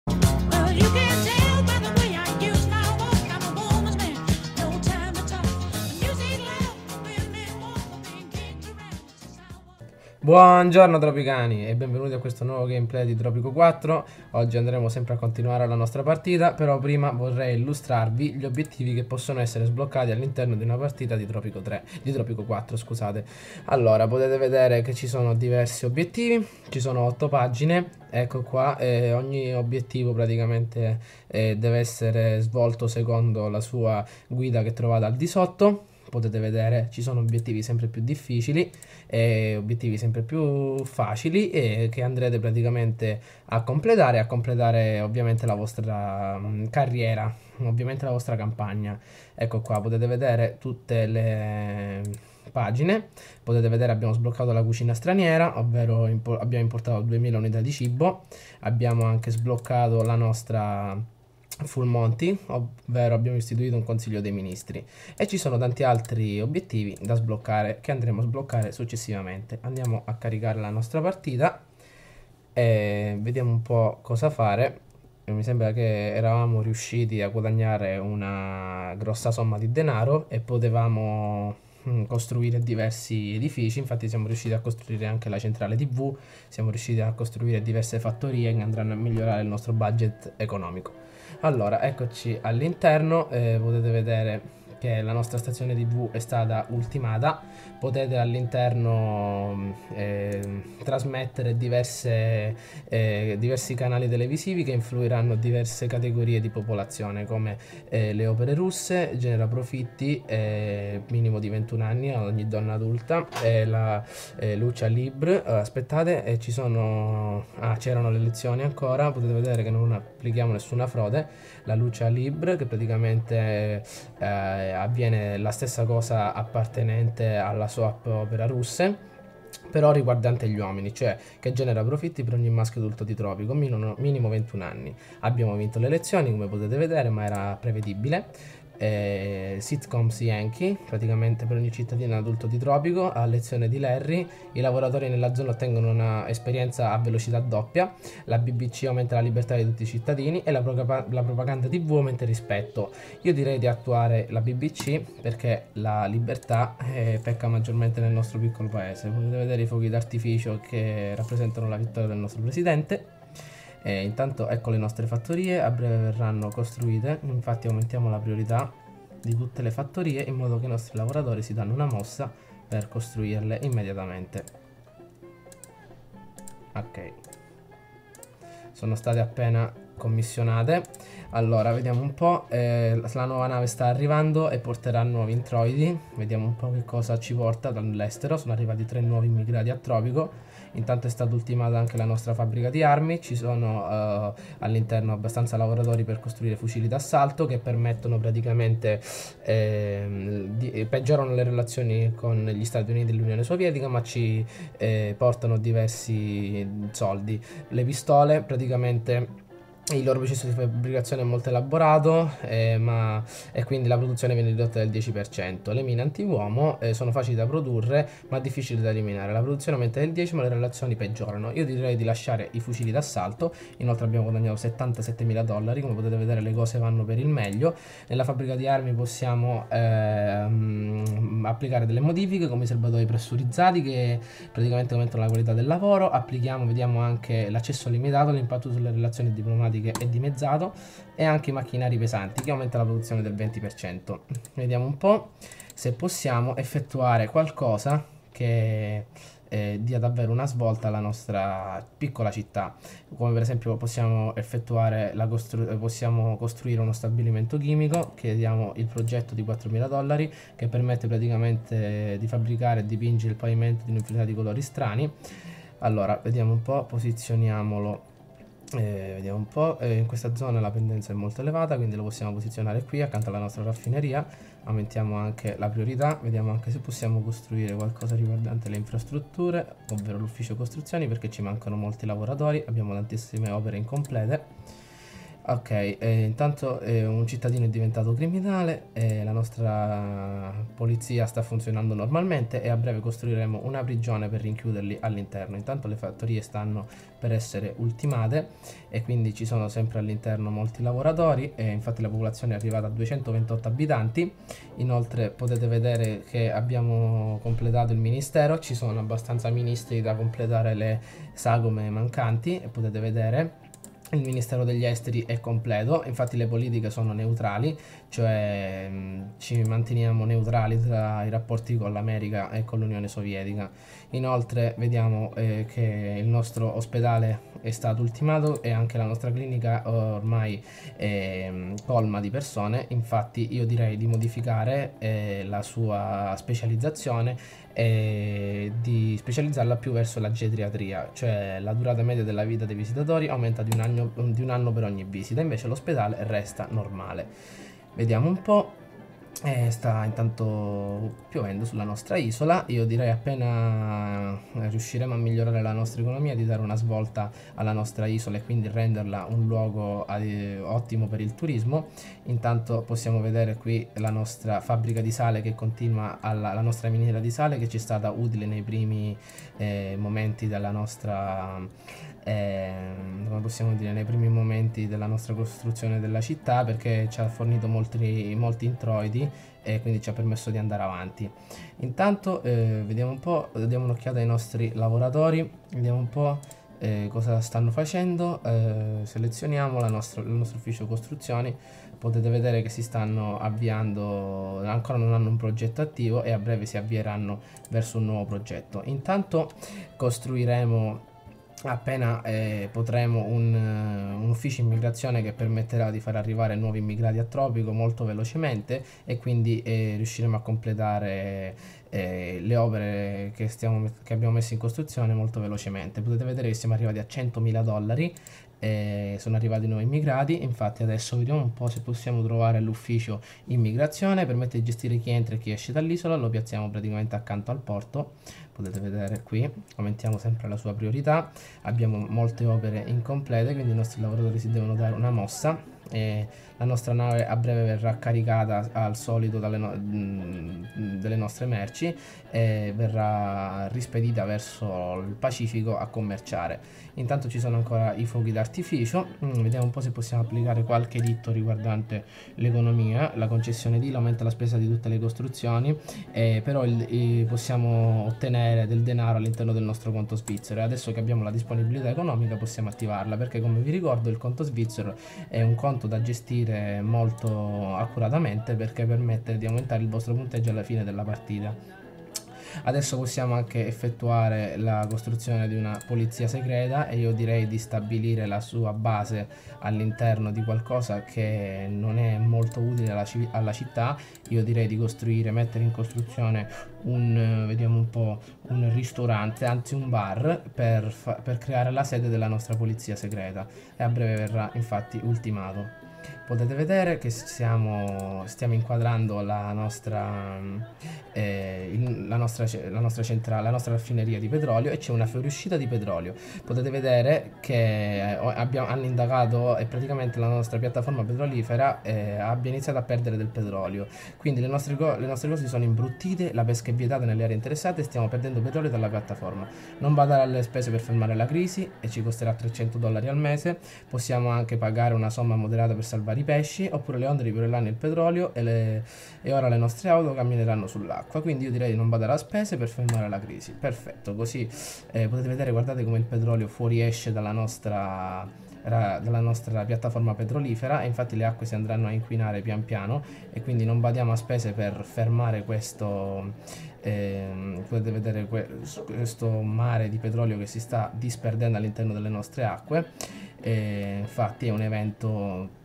Well, you can tell by the way I use my walk. I'm a woman's man, no time to talk. The music loud, women walk, being kicked around. This is how I walk. Buongiorno Tropicani e benvenuti a questo nuovo gameplay di Tropico 4. Oggi andremo sempre a continuare la nostra partita, però prima vorrei illustrarvi gli obiettivi che possono essere sbloccati all'interno di una partita di Tropico 3, di Tropico 4, scusate. Allora, potete vedere che ci sono diversi obiettivi, ci sono 8 pagine, ecco qua, ogni obiettivo praticamente deve essere svolto secondo la sua guida che trovate al di sotto. Potete vedere ci sono obiettivi sempre più difficili e obiettivi sempre più facili e che andrete praticamente a completare ovviamente la vostra carriera, ovviamente la vostra campagna. Ecco qua, potete vedere tutte le pagine, potete vedere abbiamo sbloccato la cucina straniera, ovvero abbiamo importato 2000 unità di cibo, abbiamo anche sbloccato la nostra Full Monty, ovvero abbiamo istituito un consiglio dei ministri e ci sono tanti altri obiettivi da sbloccare che andremo a sbloccare successivamente. Andiamo a caricare la nostra partita e vediamo un po' cosa fare. Mi sembra che eravamo riusciti a guadagnare una grossa somma di denaro e potevamo costruire diversi edifici. Infatti siamo riusciti a costruire anche la centrale TV, siamo riusciti a costruire diverse fattorie che andranno a migliorare il nostro budget economico. Allora, eccoci all'interno, potete vedere che la nostra stazione TV è stata ultimata, potete all'interno trasmettere diversi canali televisivi che influiranno diverse categorie di popolazione come le opere russe, genera profitti, minimo di 21 anni a ogni donna adulta, la Lucha Libre, aspettate, ci sono, c'erano le elezioni ancora, potete vedere che non applichiamo nessuna frode, la Lucha Libre che praticamente avviene la stessa cosa appartenente alla soap opera russe, però riguardante gli uomini, cioè che genera profitti per ogni maschio adulto di Tropico, minimo 21 anni. Abbiamo vinto le elezioni come potete vedere, ma era prevedibile. Sitcoms Yankee, praticamente per ogni cittadino adulto di Tropico, a lezione di Larry, i lavoratori nella zona ottengono una esperienza a velocità doppia, la BBC aumenta la libertà di tutti i cittadini e la propaganda TV aumenta il rispetto. Io direi di attuare la BBC perché la libertà pecca maggiormente nel nostro piccolo paese. Potete vedere i fuochi d'artificio che rappresentano la vittoria del nostro presidente. Intanto ecco le nostre fattorie, a breve verranno costruite, infatti aumentiamo la priorità di tutte le fattorie in modo che i nostri lavoratori si danno una mossa per costruirle immediatamente. Ok, sono state appena commissionate. Allora vediamo un po', la nuova nave sta arrivando e porterà nuovi introiti, vediamo un po' che cosa ci porta dall'estero. Sono arrivati 3 nuovi immigrati a Tropico. Intanto è stata ultimata anche la nostra fabbrica di armi, ci sono all'interno abbastanza lavoratori per costruire fucili d'assalto che permettono praticamente, peggiorano le relazioni con gli Stati Uniti e l'Unione Sovietica, ma ci portano diversi soldi. Le pistole praticamente il loro processo di fabbricazione è molto elaborato, e quindi la produzione viene ridotta del 10%. Le mine antiuomo sono facili da produrre ma difficili da eliminare. La produzione aumenta del 10% ma le relazioni peggiorano. Io direi di lasciare i fucili d'assalto. Inoltre abbiamo guadagnato $77.000, come potete vedere le cose vanno per il meglio. Nella fabbrica di armi possiamo applicare delle modifiche come i serbatoi pressurizzati che praticamente aumentano la qualità del lavoro. Applichiamo, vediamo anche l'accesso limitato, l'impatto sulle relazioni diplomatiche è dimezzato e anche i macchinari pesanti che aumenta la produzione del 20%. Vediamo un po' se possiamo effettuare qualcosa che dia davvero una svolta alla nostra piccola città, come per esempio possiamo effettuare possiamo costruire uno stabilimento chimico, che diamo il progetto di $4.000 che permette praticamente di fabbricare e dipingere il pavimento di un'infinità di colori strani. Allora vediamo un po', posizioniamolo. Vediamo un po', in questa zona la pendenza è molto elevata, quindi lo possiamo posizionare qui accanto alla nostra raffineria. Aumentiamo anche la priorità, vediamo anche se possiamo costruire qualcosa riguardante le infrastrutture, ovvero l'ufficio costruzioni, perché ci mancano molti lavoratori, abbiamo tantissime opere incomplete. Ok, intanto un cittadino è diventato criminale, la nostra polizia sta funzionando normalmente e a breve costruiremo una prigione per rinchiuderli all'interno. Intanto le fattorie stanno per essere ultimate e quindi ci sono sempre all'interno molti lavoratori e infatti la popolazione è arrivata a 228 abitanti. Inoltre potete vedere che abbiamo completato il ministero, ci sono abbastanza ministri da completare le sagome mancanti e potete vedere. Il Ministero degli Esteri è completo, infatti le politiche sono neutrali, cioè ci manteniamo neutrali tra i rapporti con l'America e con l'Unione Sovietica. Inoltre vediamo che il nostro ospedale è stato ultimato e anche la nostra clinica ormai è colma di persone, infatti io direi di modificare la sua specializzazione e di specializzarla più verso la geriatria, cioè la durata media della vita dei visitatori aumenta di un anno per ogni visita, invece l'ospedale resta normale. Vediamo un po'. Sta intanto piovendo sulla nostra isola, io direi appena riusciremo a migliorare la nostra economia di dare una svolta alla nostra isola e quindi renderla un luogo ottimo per il turismo. Intanto possiamo vedere qui la nostra fabbrica di sale che continua, la nostra miniera di sale che ci è stata utile nei primi momenti della nostra come possiamo dire, nei primi momenti della nostra costruzione della città, perché ci ha fornito molti introiti e quindi ci ha permesso di andare avanti. Intanto vediamo un po', diamo un'occhiata ai nostri lavoratori, vediamo un po' cosa stanno facendo. Selezioniamo il nostro ufficio costruzioni, potete vedere che si stanno avviando, ancora non hanno un progetto attivo e a breve si avvieranno verso un nuovo progetto. Intanto costruiremo appena potremo un ufficio immigrazione che permetterà di far arrivare nuovi immigrati a Tropico molto velocemente e quindi riusciremo a completare le opere che abbiamo messo in costruzione molto velocemente. Potete vedere che siamo arrivati a $100.000, sono arrivati nuovi immigrati, infatti adesso vediamo un po' se possiamo trovare l'ufficio immigrazione, permette di gestire chi entra e chi esce dall'isola, lo piazziamo praticamente accanto al porto, potete vedere qui, aumentiamo sempre la sua priorità, abbiamo molte opere incomplete quindi i nostri lavoratori si devono dare una mossa e la nostra nave a breve verrà caricata al solito delle nostre merci e verrà rispedita verso il Pacifico a commerciare. Intanto ci sono ancora i fuochi d'artificio, vediamo un po' se possiamo applicare qualche editto riguardante l'economia. La concessione DIL aumenta la spesa di tutte le costruzioni, però possiamo ottenere del denaro all'interno del nostro conto svizzero e adesso che abbiamo la disponibilità economica possiamo attivarla, perché come vi ricordo il conto svizzero è un conto da gestire molto accuratamente perché permette di aumentare il vostro punteggio alla fine della partita. Adesso possiamo anche effettuare la costruzione di una polizia segreta e io direi di stabilire la sua base all'interno di qualcosa che non è molto utile alla città. Io direi di mettere in costruzione vediamo un po', un ristorante, anzi un bar per creare la sede della nostra polizia segreta e a breve verrà infatti ultimato. Potete vedere che stiamo inquadrando la nostra centrale, la nostra raffineria di petrolio, e c'è una fuoriuscita di petrolio. Potete vedere che hanno indagato e praticamente la nostra piattaforma petrolifera abbia iniziato a perdere del petrolio, quindi le nostre cose sono imbruttite, la pesca è vietata nelle aree interessate e stiamo perdendo petrolio dalla piattaforma. Non badare alle spese per fermare la crisi e ci costerà $300 al mese. Possiamo anche pagare una somma moderata per salvare i pesci, oppure le onde ripileranno il petrolio e ora le nostre auto cammineranno sull'acqua, quindi io direi di non badare a spese per fermare la crisi. Perfetto, così potete vedere, guardate come il petrolio fuoriesce dalla nostra piattaforma petrolifera e infatti le acque si andranno a inquinare pian piano e quindi non badiamo a spese per fermare questo. Potete vedere questo mare di petrolio che si sta disperdendo all'interno delle nostre acque. Infatti è un evento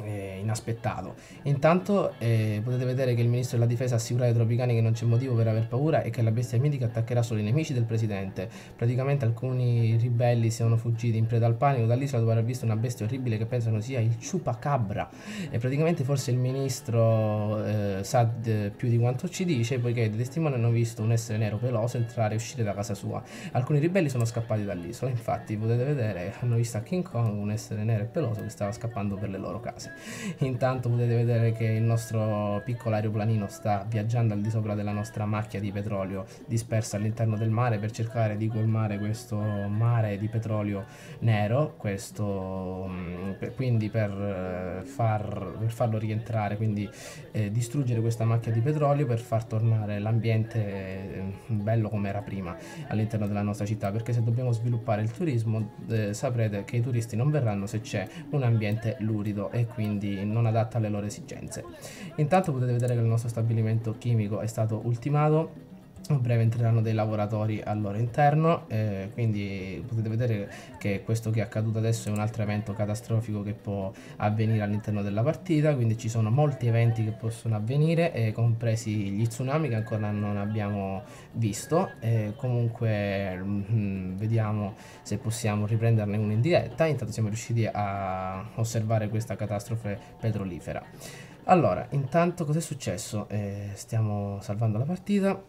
inaspettato. Intanto potete vedere che il ministro della difesa ha assicurato ai tropicani che non c'è motivo per aver paura e che la bestia mitica attaccherà solo i nemici del presidente. Praticamente alcuni ribelli sono fuggiti in preda al panico dall'isola dopo aver visto una bestia orribile che pensano sia il chupacabra, e praticamente forse il ministro sa più di quanto ci dice, poiché dei testimoni hanno visto un essere nero peloso entrare e uscire da casa sua. Alcuni ribelli sono scappati dall'isola, infatti potete vedere, hanno visto a King Kong un essere nero e peloso che stava scappando per le loro case. Intanto potete vedere che il nostro piccolo aeroplanino sta viaggiando al di sopra della nostra macchia di petrolio dispersa all'interno del mare per cercare di colmare questo mare di petrolio nero, quindi per farlo rientrare, quindi distruggere questa macchia di petrolio per far tornare l'ambiente bello come era prima all'interno della nostra città, perché se dobbiamo sviluppare il turismo saprete che i turisti non verranno se c'è un ambiente lurido e quindi non adatto alle loro esigenze. Intanto potete vedere che il nostro stabilimento chimico è stato ultimato. A breve entreranno dei lavoratori al loro interno, quindi potete vedere che questo che è accaduto adesso è un altro evento catastrofico che può avvenire all'interno della partita, quindi ci sono molti eventi che possono avvenire, compresi gli tsunami che ancora non abbiamo visto. Comunque vediamo se possiamo riprenderne uno in diretta. Intanto siamo riusciti a osservare questa catastrofe petrolifera. Allora, intanto cos'è successo? Stiamo salvando la partita.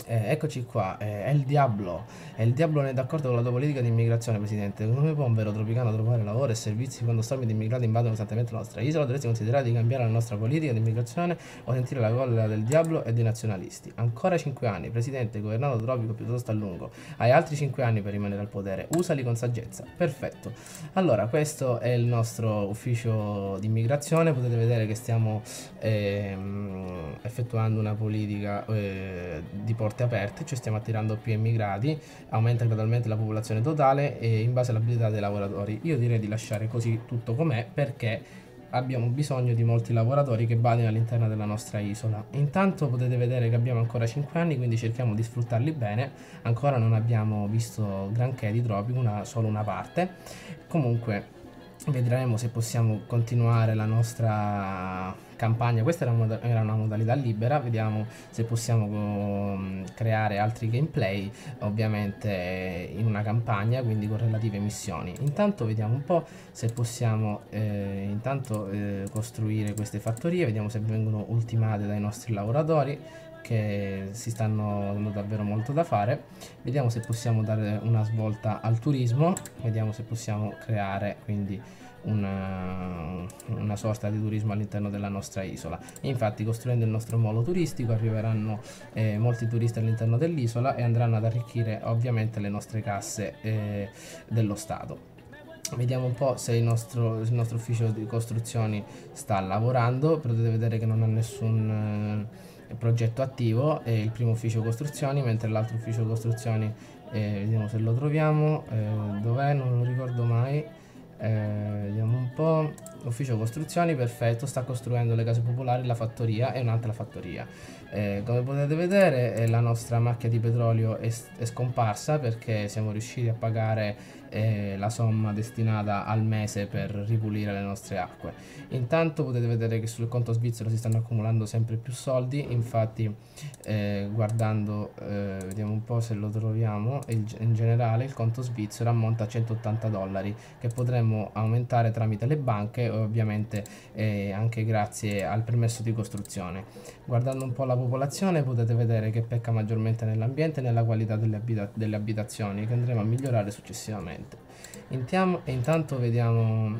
Eccoci qua, è il Diablo. Il Diablo non è d'accordo con la tua politica di immigrazione, presidente. Come può un vero tropicano trovare lavoro e servizi quando stormi di immigrati invadono costantemente la nostra isola? Dovresti considerare di cambiare la nostra politica di immigrazione o sentire la collera del Diablo e dei nazionalisti. Ancora 5 anni, presidente, governato tropico piuttosto a lungo. Hai altri 5 anni per rimanere al potere. Usali con saggezza. Perfetto. Allora, questo è il nostro ufficio di immigrazione. Potete vedere che stiamo effettuando una politica di porte aperte, cioè stiamo attirando più immigrati, aumenta gradualmente la popolazione totale e in base all'abilità dei lavoratori. Io direi di lasciare così tutto com'è, perché abbiamo bisogno di molti lavoratori che vadano all'interno della nostra isola. Intanto potete vedere che abbiamo ancora 5 anni, quindi cerchiamo di sfruttarli bene. Ancora non abbiamo visto granché di tropico, solo una parte. Comunque vedremo se possiamo continuare la nostra campagna. Questa era una modalità libera, vediamo se possiamo creare altri gameplay, ovviamente in una campagna, quindi con relative missioni. Intanto vediamo un po' se possiamo costruire queste fattorie, vediamo se vengono ultimate dai nostri lavoratori, che si stanno dando davvero molto da fare. Vediamo se possiamo dare una svolta al turismo, vediamo se possiamo creare quindi una sorta di turismo all'interno della nostra isola. E infatti, costruendo il nostro molo turistico, arriveranno molti turisti all'interno dell'isola e andranno ad arricchire ovviamente le nostre casse dello Stato. Vediamo un po' se il nostro ufficio di costruzioni sta lavorando. Potete vedere che non ha nessun progetto attivo, è il primo ufficio costruzioni, mentre l'altro ufficio costruzioni vediamo se lo troviamo, dov'è, non lo ricordo mai. Vediamo un po', ufficio costruzioni, perfetto, sta costruendo le case popolari, la fattoria e un'altra fattoria. Come potete vedere la nostra macchia di petrolio è scomparsa, perché siamo riusciti a pagare la somma destinata al mese per ripulire le nostre acque. Intanto potete vedere che sul conto svizzero si stanno accumulando sempre più soldi, infatti guardando, vediamo un po' se lo troviamo, in generale il conto svizzero ammonta a $180, che potremmo aumentare tramite le banche, ovviamente anche grazie al permesso di costruzione. Guardando un po' la popolazione potete vedere che pecca maggiormente nell'ambiente e nella qualità delle abitazioni, che andremo a migliorare successivamente. Intanto vediamo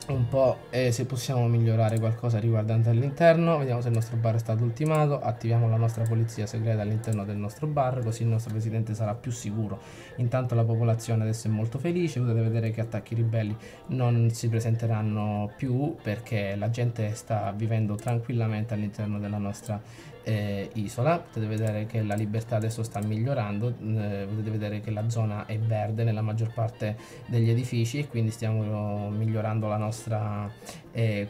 un po' se possiamo migliorare qualcosa riguardante all'interno. Vediamo se il nostro bar è stato ultimato, attiviamo la nostra polizia segreta all'interno del nostro bar, così il nostro presidente sarà più sicuro. Intanto la popolazione adesso è molto felice, potete vedere che attacchi ribelli non si presenteranno più, perché la gente sta vivendo tranquillamente all'interno della nostra isola. Potete vedere che la libertà adesso sta migliorando, potete vedere che la zona è verde nella maggior parte degli edifici, e quindi stiamo migliorando la nostra nostra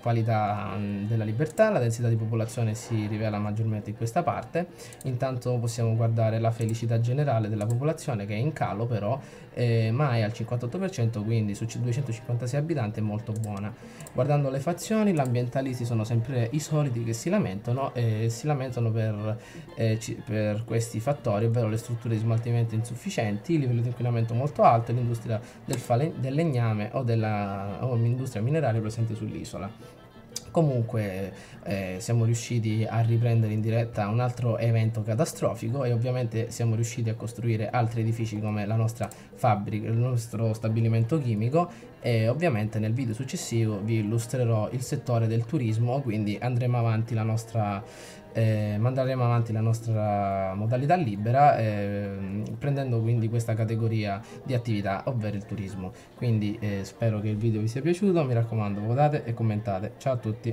qualità della libertà. La densità di popolazione si rivela maggiormente in questa parte. Intanto possiamo guardare la felicità generale della popolazione, che è in calo però, ma è al 58%, quindi su 256 abitanti è molto buona. Guardando le fazioni, gli ambientalisti sono sempre i soliti che si lamentano per questi fattori, ovvero le strutture di smaltimento insufficienti, il livello di inquinamento molto alto e l'industria del legname o l'industria mineraria presente sull'isola. Comunque siamo riusciti a riprendere in diretta un altro evento catastrofico e ovviamente siamo riusciti a costruire altri edifici come la nostra fabbrica, il nostro stabilimento chimico, e ovviamente nel video successivo vi illustrerò il settore del turismo, quindi manderemo avanti la nostra modalità libera, prendendo quindi questa categoria di attività, ovvero il turismo. Quindi spero che il video vi sia piaciuto, mi raccomando, votate e commentate. Ciao a tutti.